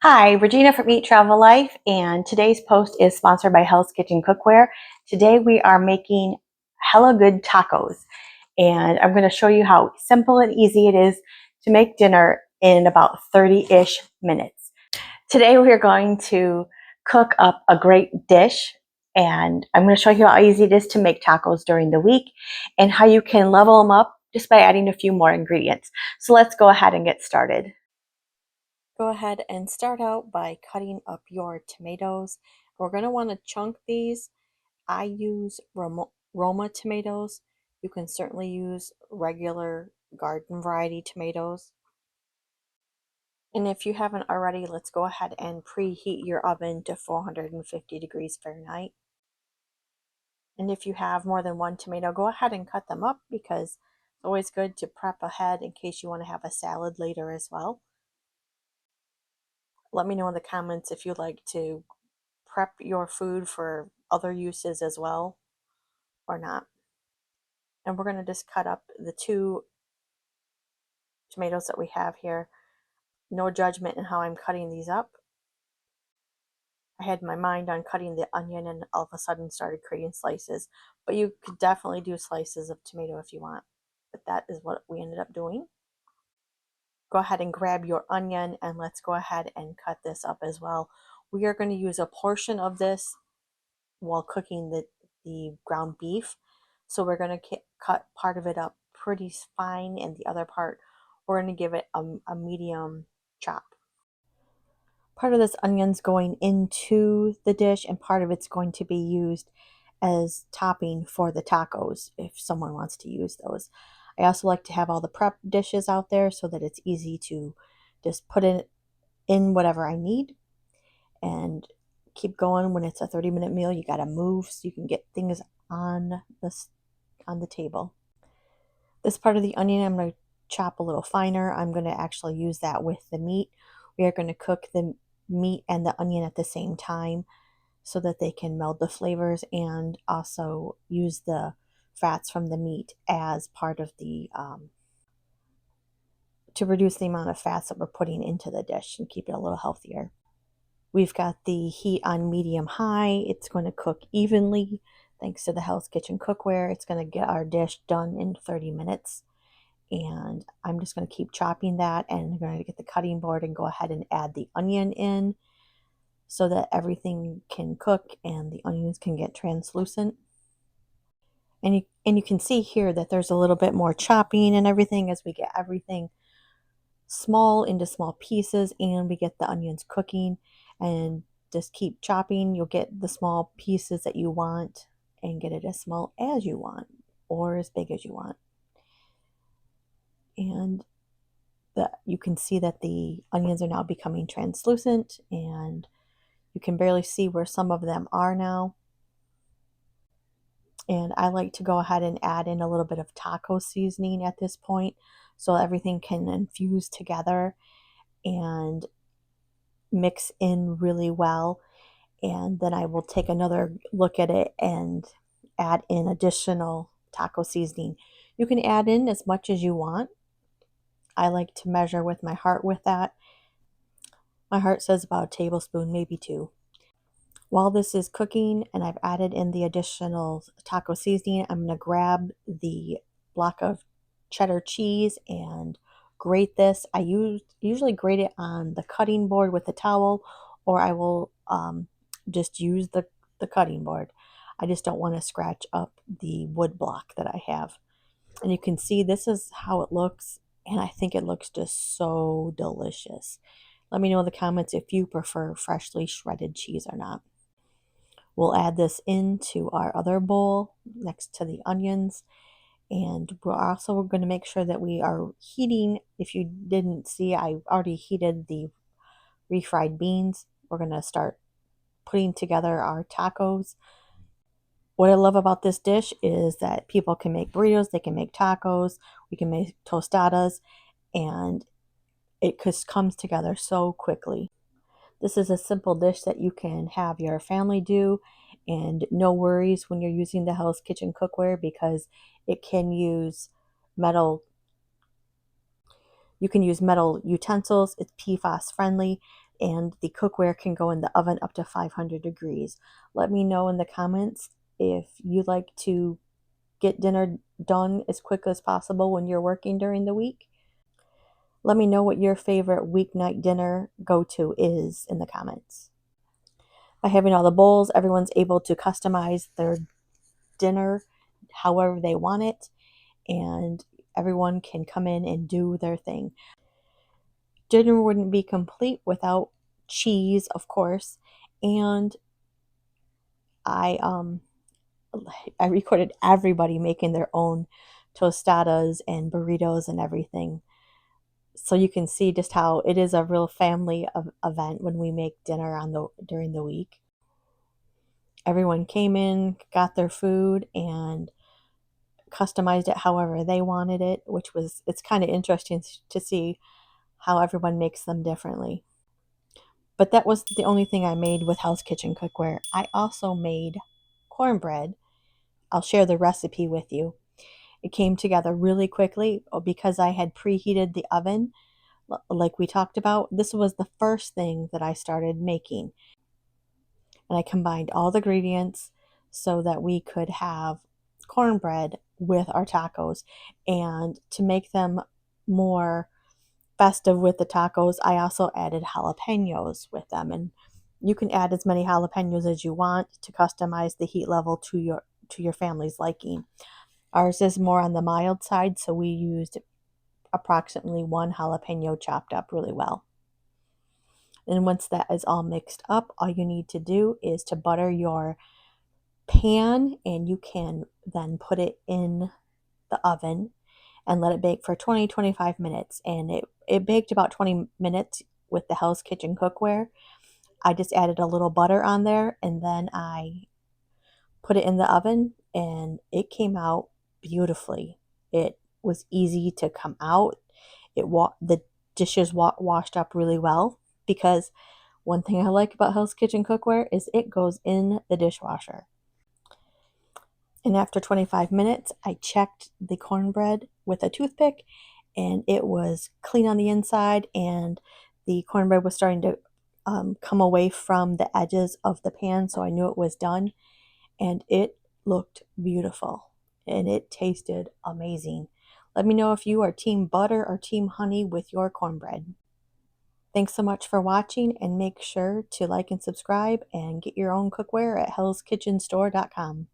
Hi, Regina from Eat Travel Life, and today's post is sponsored by Hell's Kitchen Cookware. Today we are making hella good tacos, and I'm going to show you how simple and easy it is to make dinner in about 30-ish minutes. Today we are going to cook up a great dish, and I'm going to show you how easy it is to make tacos during the week and how you can level them up just by adding a few more ingredients. So let's go ahead and get started. Go ahead and start out by cutting up your tomatoes. We're going to want to chunk these. I use Roma tomatoes. You can certainly use regular garden variety tomatoes. And if you haven't already, let's go ahead and preheat your oven to 450 degrees Fahrenheit. And if you have more than one tomato, go ahead and cut them up because it's always good to prep ahead in case you want to have a salad later as well. Let me know in the comments if you'd like to prep your food for other uses as well or not. And we're going to just cut up the two tomatoes that we have here. No judgment in how I'm cutting these up. I had my mind on cutting the onion and all of a sudden started creating slices. But you could definitely do slices of tomato if you want. But that is what we ended up doing. Go ahead and grab your onion and let's go ahead and cut this up as well. We are going to use a portion of this while cooking the ground beef. So we're going to cut part of it up pretty fine and the other part we're going to give it a medium chop. Part of this onion's going into the dish and part of it's going to be used as topping for the tacos if someone wants to use those. I also like to have all the prep dishes out there so that it's easy to just put it in whatever I need and keep going. When it's a 30-minute meal, you got to move so you can get things on the table. This part of the onion I'm going to chop a little finer. I'm going to actually use that with the meat. We are going to cook the meat and the onion at the same time so that they can meld the flavors and also use the fats from the meat as part of the to reduce the amount of fats that we're putting into the dish and keep it a little healthier. We've got the heat on medium high. It's going to cook evenly. Thanks to the Hell's Kitchen Cookware, it's going to get our dish done in 30 minutes. And I'm just going to keep chopping that, and I'm going to get the cutting board and go ahead and add the onion in so that everything can cook and the onions can get translucent. And you can see here that there's a little bit more chopping and everything as we get everything small into small pieces and we get the onions cooking. And just keep chopping. You'll get the small pieces that you want and get it as small as you want or as big as you want. And you can see that the onions are now becoming translucent and you can barely see where some of them are now. And I like to go ahead and add in a little bit of taco seasoning at this point so everything can infuse together and mix in really well. And then I will take another look at it and add in additional taco seasoning. You can add in as much as you want. I like to measure with my heart with that. My heart says about a tablespoon, maybe two. While this is cooking and I've added in the additional taco seasoning, I'm going to grab the block of cheddar cheese and grate this. I usually grate it on the cutting board with a towel, or I will just use the cutting board. I just don't want to scratch up the wood block that I have. And you can see this is how it looks, and I think it looks just so delicious. Let me know in the comments if you prefer freshly shredded cheese or not. We'll add this into our other bowl next to the onions. And we're also going to make sure that we are heating. If you didn't see, I already heated the refried beans. We're going to start putting together our tacos. What I love about this dish is that people can make burritos, they can make tacos, we can make tostadas, and it just comes together so quickly. This is a simple dish that you can have your family do, and no worries when you're using the Hell's Kitchen cookware because it can use metal. You can use metal utensils. It's PFAS friendly. and the cookware can go in the oven up to 500 degrees. Let me know in the comments if you like to get dinner done as quick as possible when you're working during the week. Let me know what your favorite weeknight dinner go-to is in the comments. By having all the bowls, everyone's able to customize their dinner however they want it, and everyone can come in and do their thing. Dinner wouldn't be complete without cheese, of course, and I I recorded everybody making their own tostadas and burritos and everything. So you can see just how it is a real family event when we make dinner during the week. Everyone came in, got their food, and customized it however they wanted it, it's kind of interesting to see how everyone makes them differently. But that was the only thing I made with Hell's Kitchen Cookware. I also made cornbread. I'll share the recipe with you. It came together really quickly because I had preheated the oven, like we talked about. This was the first thing that I started making. And I combined all the ingredients so that we could have cornbread with our tacos. And to make them more festive with the tacos, I also added jalapenos with them. And you can add as many jalapenos as you want to customize the heat level to your family's liking. Ours is more on the mild side, so we used approximately 1 jalapeno chopped up really well. And once that is all mixed up, all you need to do is to butter your pan, and you can then put it in the oven and let it bake for 20-25 minutes. And it baked about 20 minutes with the Hell's Kitchen cookware. I just added a little butter on there, and then I put it in the oven, and it came out beautifully. It was easy to come out. The dishes washed up really well, because one thing I like about Hell's Kitchen cookware is it goes in the dishwasher. And after 25 minutes, I checked the cornbread with a toothpick, and it was clean on the inside, and the cornbread was starting to come away from the edges of the pan, so I knew it was done. And it looked beautiful, and it tasted amazing. Let me know if you are team butter or team honey with your cornbread. Thanks so much for watching, and make sure to like and subscribe and get your own cookware at hellskitchenstore.com.